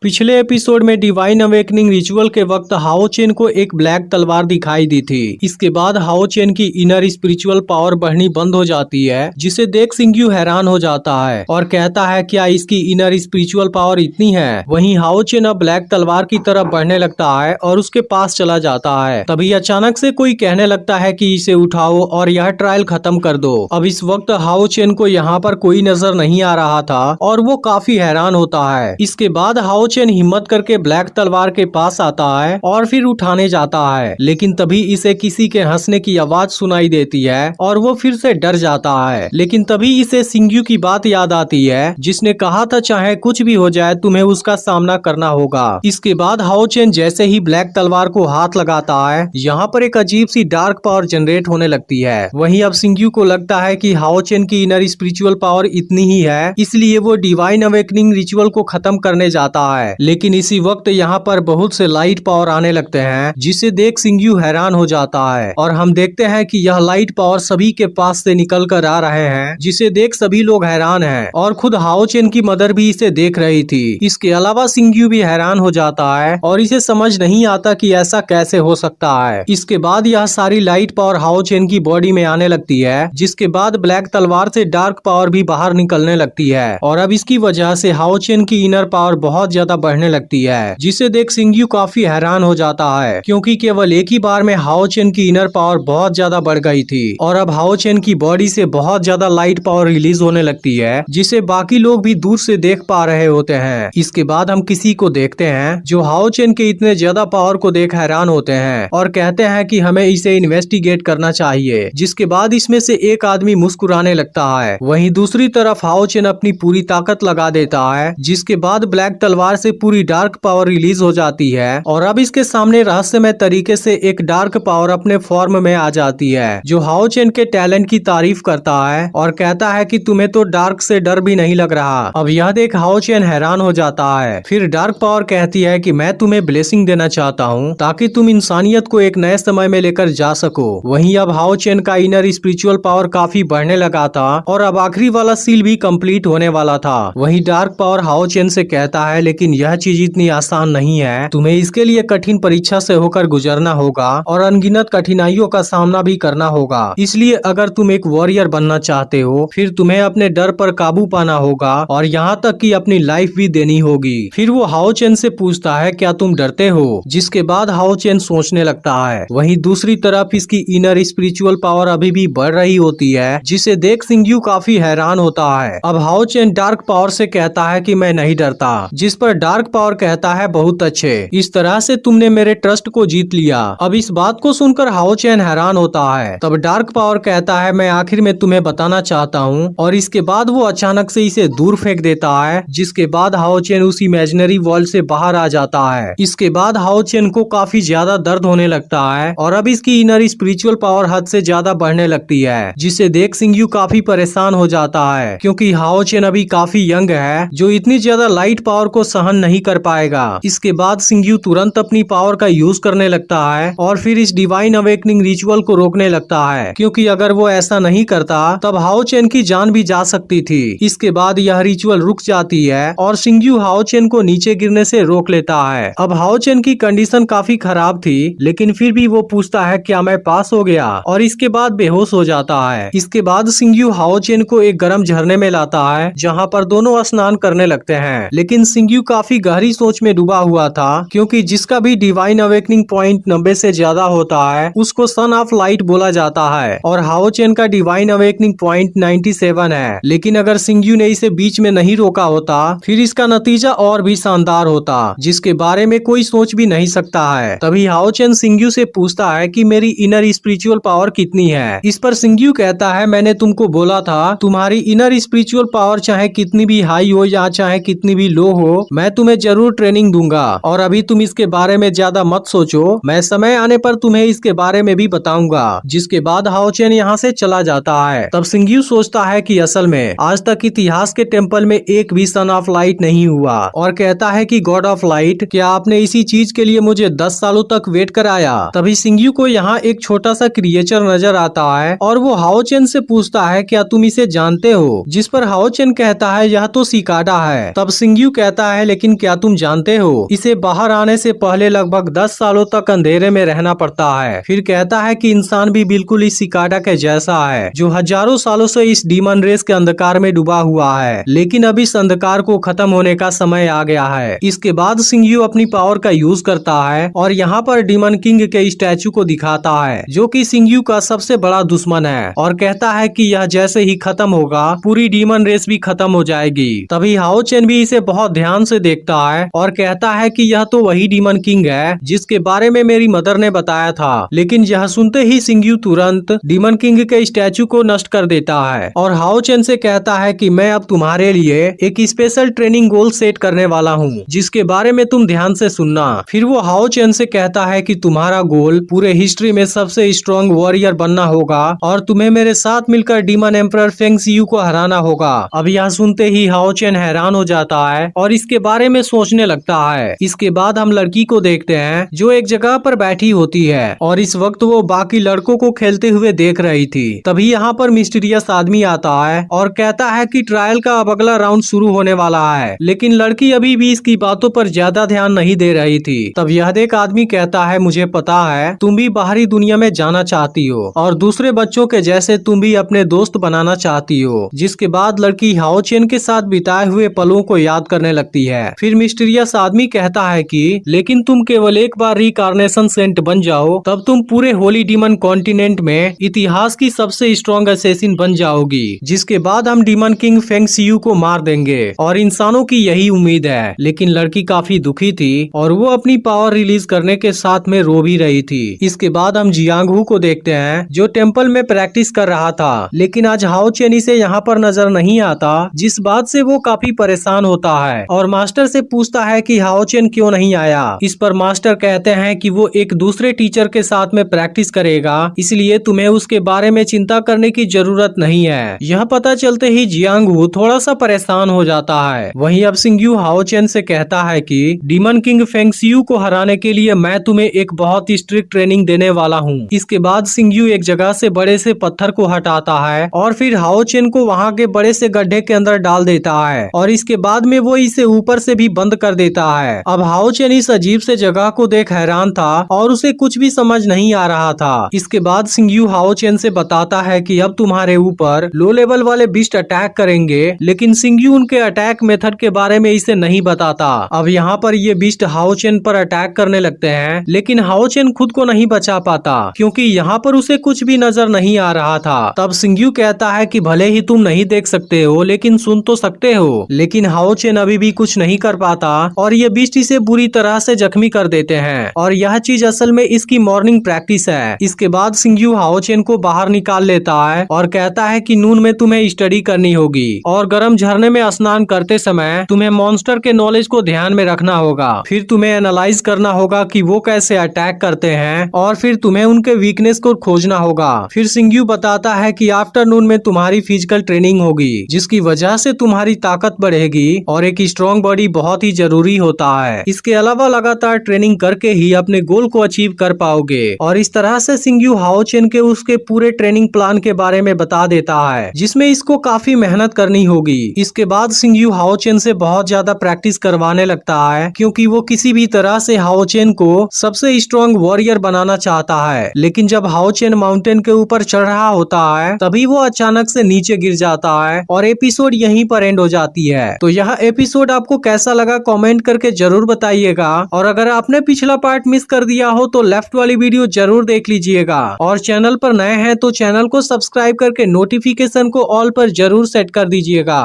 पिछले एपिसोड में divine awakening ritual के वक्त हाओ चेन को एक ब्लैक तलवार दिखाई दी थी। इसके बाद हाओ चेन की इनर स्पिरिचुअल पावर बढ़नी बंद हो जाती है, जिसे देख सिंग्यू हैरान हो जाता है और कहता है क्या इसकी इनर स्पिरिचुअल पावर इतनी है। वहीं हाओ चेन अब ब्लैक तलवार की तरफ बढ़ने लगता है और उसके पास चला जाता है। तभी अचानक से कोई कहने लगता है कि इसे उठाओ और यह ट्रायल खत्म कर दो। अब इस वक्त हाओ चेन को यहाँ पर कोई नजर नहीं आ रहा था और वो काफी हैरान होता है। इसके बाद हाओ चेन हिम्मत करके ब्लैक तलवार के पास आता है और फिर उठाने जाता है, लेकिन तभी इसे किसी के हंसने की आवाज सुनाई देती है और वो फिर से डर जाता है। लेकिन तभी इसे सिंग्यू की बात याद आती है, जिसने कहा था चाहे कुछ भी हो जाए तुम्हें उसका सामना करना होगा। इसके बाद हाओ चेन जैसे ही ब्लैक तलवार को हाथ लगाता है, यहाँ पर एक अजीब सी डार्क पावर जनरेट होने लगती है। वहीं अब सिंग्यू को लगता है कि हाओ चेन की इनर स्पिरिचुअल पावर इतनी ही है, इसलिए वो डिवाइन अवेकनिंग रिचुअल को खत्म करने जाता है। लेकिन इसी वक्त यहाँ पर बहुत से लाइट पावर आने लगते हैं, जिसे देख सिंग्यू हैरान हो जाता है और हम देखते हैं कि यह लाइट पावर सभी के पास से निकल कर आ रहे हैं, जिसे देख सभी लोग हैरान हैं और खुद हाओ चेन की मदर भी इसे देख रही थी। इसके अलावा सिंग्यू भी हैरान हो जाता है और इसे समझ नहीं आता कि ऐसा कैसे हो सकता है। इसके बाद यह सारी लाइट पावर हाओ चेन की बॉडी में आने लगती है, जिसके बाद ब्लैक तलवार से डार्क पावर भी बाहर निकलने लगती है और अब इसकी वजह से हाओ चेन की इनर पावर बहुत ज्यादा बढ़ने लगती है, जिसे देख सिंग्यू काफी हैरान हो जाता है, क्योंकि केवल एक ही बार में हाओ चेन की इनर पावर बहुत ज्यादा बढ़ गई थी और अब हाओ चेन की बॉडी से बहुत ज्यादा लाइट पावर रिलीज होने लगती है, जिसे बाकी लोग भी दूर से देख पा रहे होते हैं। इसके बाद हम किसी को देखते हैं जो हाओ चेन के इतने ज्यादा पावर को देख हैरान होते हैं और कहते हैं कि हमें इसे इन्वेस्टिगेट करना चाहिए। जिसके बाद इसमें से एक आदमी मुस्कुराने लगता है। वहीं दूसरी तरफ हाओ चेन अपनी पूरी ताकत लगा देता है, जिसके बाद ब्लैक तलवार से पूरी डार्क पावर रिलीज हो जाती है और अब इसके सामने रहस्यमय तरीके से एक डार्क पावर अपने फॉर्म में आ जाती है, जो हाओ चेन के टैलेंट की तारीफ करता है और कहता है कि तुम्हें तो डार्क से डर भी नहीं लग रहा। अब यह देख हाओ चेन हैरान हो जाता है। फिर डार्क पावर कहती है कि मैं तुम्हें ब्लेसिंग देना चाहता हूँ ताकि तुम इंसानियत को एक नए समय में लेकर जा सको। वहीं अब हाओ चेन का इनर स्पिरिचुअल पावर काफी बढ़ने लगा था और अब आखिरी वाला सील भी कंप्लीट होने वाला था। वहीं डार्क पावर हाओ चेन से कहता है लेकिन यह चीज इतनी आसान नहीं है, तुम्हें इसके लिए कठिन परीक्षा से होकर गुजरना होगा और अनगिनत कठिनाइयों का सामना भी करना होगा। इसलिए अगर तुम एक वॉरियर बनना चाहते हो फिर तुम्हें अपने डर पर काबू पाना होगा और यहाँ तक कि अपनी लाइफ भी देनी होगी। फिर वो हाओ चेन से पूछता है क्या तुम डरते हो, जिसके बाद हाओ चेन सोचने लगता है। वहीं दूसरी तरफ इसकी इनर स्पिरिचुअल पावर अभी भी बढ़ रही होती है, जिसे देख सिंग्यू काफी हैरान होता है। अब हाओ चेन डार्क पावर से कहता है कि मैं नहीं डरता, जिस पर डार्क पावर कहता है बहुत अच्छे, इस तरह से तुमने मेरे ट्रस्ट को जीत लिया। अब इस बात को सुनकर हाओ चेन हैरान होता है। तब डार्क पावर कहता है मैं आखिर में तुम्हें बताना चाहता हूँ और इसके बाद वो अचानक से इसे दूर फेंक देता है, जिसके बाद हाओ चेन उस इमेजिनरी वर्ल्ड से बाहर आ जाता है। इसके बाद हाओ चेन को काफी ज्यादा दर्द होने लगता है और अब इसकी इनर स्पिरिचुअल पावर हद से ज्यादा बढ़ने लगती है, जिसे देख सिंग्यू काफी परेशान हो जाता है, क्योंकि हाओ चेन अभी काफी यंग है जो इतनी ज्यादा लाइट पावर को सहन नहीं कर पाएगा। इसके बाद सिंग्यू तुरंत अपनी पावर का यूज करने लगता है और फिर इस डिवाइन अवेकनिंग रिचुअल को रोकने लगता है, क्योंकि अगर वो ऐसा नहीं करता तब हाओ चेन की जान भी जा सकती थी। इसके बाद यह रिचुअल रुक जाती है और सिंग्यू हाओ चेन को नीचे गिरने से रोक लेता है। अब हाओ चेन की कंडीशन काफी खराब थी, लेकिन फिर भी वो पूछता है क्या मैं पास हो गया, और इसके बाद बेहोश हो जाता है। इसके बाद सिंग्यू हाओ चेन को एक गर्म झरने में लाता है, जहाँ पर दोनों स्नान करने लगते हैं। लेकिन सिंग्यू काफी गहरी सोच में डूबा हुआ था, क्योंकि जिसका भी डिवाइन अवेकनिंग पॉइंट 90 से ज्यादा होता है उसको सन ऑफ लाइट बोला जाता है और हाओ चेन का डिवाइन अवेकनिंग पॉइंट 97 है। लेकिन अगर सिंग्यू ने इसे बीच में नहीं रोका होता फिर इसका नतीजा और भी शानदार होता, जिसके बारे में कोई सोच भी नहीं सकता है। तभी हाओ चेन सिंग्यू से पूछता है कि मेरी इनर स्पिरिचुअल पावर कितनी है। इस पर सिंग्यू कहता है मैंने तुमको बोला था तुम्हारी इनर स्पिरिचुअल पावर चाहे कितनी भी हाई हो या चाहे कितनी भी लो हो, मैं तुम्हें जरूर ट्रेनिंग दूंगा और अभी तुम इसके बारे में ज्यादा मत सोचो, मैं समय आने पर तुम्हें इसके बारे में भी बताऊंगा। जिसके बाद हाओ चेन यहाँ से चला जाता है। तब सिंग्यू सोचता है कि असल में आज तक इतिहास के टेम्पल में एक भी सन ऑफ लाइट नहीं हुआ और कहता है कि गॉड ऑफ लाइट क्या आपने इसी चीज के लिए मुझे 10 सालों तक वेट कराया। तभी सिंग्यू को यहाँ एक छोटा सा क्रिएचर नजर आता है और वो हाओ चेन से पूछता है क्या तुम इसे जानते हो, जिस पर हाओ चेन कहता है यह तो सिकाडा है। तब सिंग्यू कहता है लेकिन क्या तुम जानते हो इसे बाहर आने से पहले लगभग 10 सालों तक अंधेरे में रहना पड़ता है। फिर कहता है कि इंसान भी बिल्कुल इस सिकाडा के जैसा है जो हजारों सालों से इस डीमन रेस के अंधकार में डूबा हुआ है, लेकिन अब इस अंधकार को खत्म होने का समय आ गया है। इसके बाद सिंग्यू अपनी पावर का यूज करता है और यहाँ पर डीमन किंग के स्टैचू को दिखाता है जो कि सिंग्यू का सबसे बड़ा दुश्मन है, और कहता है कि यह जैसे ही खत्म होगा पूरी डीमन रेस भी खत्म हो जाएगी। तभी हाओ चेन भी इसे बहुत ध्यान से देखता है और कहता है कि यह तो वही डीमन किंग है जिसके बारे में मेरी मदर ने बताया था। लेकिन यह सुनते ही सिंग्यू तुरंत डीमन किंग के स्टैचू को नष्ट कर देता है और हाओ चेन से कहता है कि मैं अब तुम्हारे लिए एक स्पेशल ट्रेनिंग गोल सेट करने वाला हूँ जिसके बारे में तुम ध्यान से सुनना। फिर वो हाओ चेन से कहता है कि तुम्हारा गोल पूरे हिस्ट्री में सबसे स्ट्रॉन्ग वॉरियर बनना होगा और तुम्हें मेरे साथ मिलकर डीमन एम्परर फेंग शियू को हराना होगा। अब यह सुनते ही हाओ चेन हैरान हो जाता है और इसके बारे में सोचने लगता है। इसके बाद हम लड़की को देखते हैं जो एक जगह पर बैठी होती है और इस वक्त वो बाकी लड़कों को खेलते हुए देख रही थी। तभी यहाँ पर मिस्टीरियस आदमी आता है और कहता है कि ट्रायल का अब अगला राउंड शुरू होने वाला है, लेकिन लड़की अभी भी इसकी बातों पर ज्यादा ध्यान नहीं दे रही थी। तब यह देख आदमी कहता है मुझे पता है तुम भी बाहरी दुनिया में जाना चाहती हो और दूसरे बच्चों के जैसे तुम भी अपने दोस्त बनाना चाहती हो। जिसके बाद लड़की हाओ चेन के साथ बिताए हुए पलों को याद करने लगती है। फिर मिस्टीरियस आदमी कहता है कि लेकिन तुम केवल एक बार रिकार्नेशन सेंट बन जाओ तब तुम पूरे होली डीमन कॉन्टिनेंट में इतिहास की सबसे स्ट्रॉन्ग असैसिन बन जाओगी, जिसके बाद हम डीमन किंग फेंग शियू को मार देंगे और इंसानों की यही उम्मीद है। लेकिन लड़की काफी दुखी थी और वो अपनी पावर रिलीज करने के साथ में रो भी रही थी। इसके बाद हम जियांग हू को देखते हैं जो टेम्पल में प्रैक्टिस कर रहा था, लेकिन आज हाओ चेन से यहाँ पर नजर नहीं आता, जिस बात से वो काफी परेशान होता है और मास्टर से पूछता है कि हाओ चेन क्यों नहीं आया। इस पर मास्टर कहते हैं कि वो एक दूसरे टीचर के साथ में प्रैक्टिस करेगा, इसलिए तुम्हें उसके बारे में चिंता करने की जरूरत नहीं है। यह पता चलते ही जियांग हू थोड़ा सा परेशान हो जाता है। वहीं अब सिंग्यू हाओ चेन से कहता है कि डीमन किंग फेंग शियू को हराने के लिए मैं तुम्हें एक बहुत ही स्ट्रिक्ट ट्रेनिंग देने वाला हूँ। इसके बाद सिंग्यू एक जगह से बड़े से पत्थर को हटाता है और फिर हाओ चेन को वहाँ के बड़े से गड्ढे के अंदर डाल देता है और इसके बाद में वो इसे ऊपर से भी बंद कर देता है। अब हाओ चेन इस अजीब से जगह को देख हैरान था और उसे कुछ भी समझ नहीं आ रहा था। इसके बाद सिंग्यू हाओ चेन से बताता है कि अब तुम्हारे ऊपर लो लेवल वाले बीस्ट अटैक करेंगे, लेकिन सिंग्यू उनके अटैक मेथड के बारे में इसे नहीं बताता। अब यहाँ पर ये बीस्ट हाओ चेन पर अटैक करने लगते हैं, लेकिन हाओ चेन खुद को नहीं बचा पाता क्योंकि यहाँ पर उसे कुछ भी नजर नहीं आ रहा था। तब सिंग्यू कहता है कि भले ही तुम नहीं देख सकते हो लेकिन सुन तो सकते हो, लेकिन हाओ चेन अभी भी कुछ नहीं कर पाता और ये बीस्ट इसे बुरी तरह से जख्मी कर देते हैं और यह चीज असल में इसकी मॉर्निंग प्रैक्टिस है। इसके बाद सिंग्यू हाओ चेन को बाहर निकाल लेता है और कहता है कि नून में तुम्हें स्टडी करनी होगी और गर्म झरने में स्नान करते समय तुम्हें मॉन्स्टर के नॉलेज को ध्यान में रखना होगा। फिर तुम्हें एनालाइज करना होगा कि वो कैसे अटैक करते हैं और फिर तुम्हें उनके वीकनेस को खोजना होगा। फिर सिंग्यू बताता है कि आफ्टरनून में तुम्हारी फिजिकल ट्रेनिंग होगी जिसकी वजह से तुम्हारी ताकत बढ़ेगी और एक स्ट्रॉन्ग बॉडी बहुत ही जरूरी होता है। इसके अलावा लगातार ट्रेनिंग करके ही अपने गोल को अचीव कर पाओगे। और इस तरह से सिंग्यू हाओ चेन के उसके पूरे ट्रेनिंग प्लान के बारे में बता देता है जिसमें इसको काफी मेहनत करनी होगी। इसके बाद सिंग्यू हाओ चेन से बहुत ज्यादा प्रैक्टिस करवाने लगता है क्योंकि वो किसी भी तरह से हाओ चेन को सबसे स्ट्रॉन्ग वॉरियर बनाना चाहता है। लेकिन जब हाओ चेन माउंटेन के ऊपर चढ़ रहा होता है तभी वो अचानक से नीचे गिर जाता है और एपिसोड यहीं पर एंड हो जाती है। तो यह एपिसोड आपको कैसा लगा कमेंट करके जरूर बताइएगा और अगर आपने पिछला पार्ट मिस कर दिया हो तो लेफ्ट वाली वीडियो जरूर देख लीजिएगा और चैनल पर नए हैं तो चैनल को सब्सक्राइब करके नोटिफिकेशन को ऑल पर जरूर सेट कर दीजिएगा।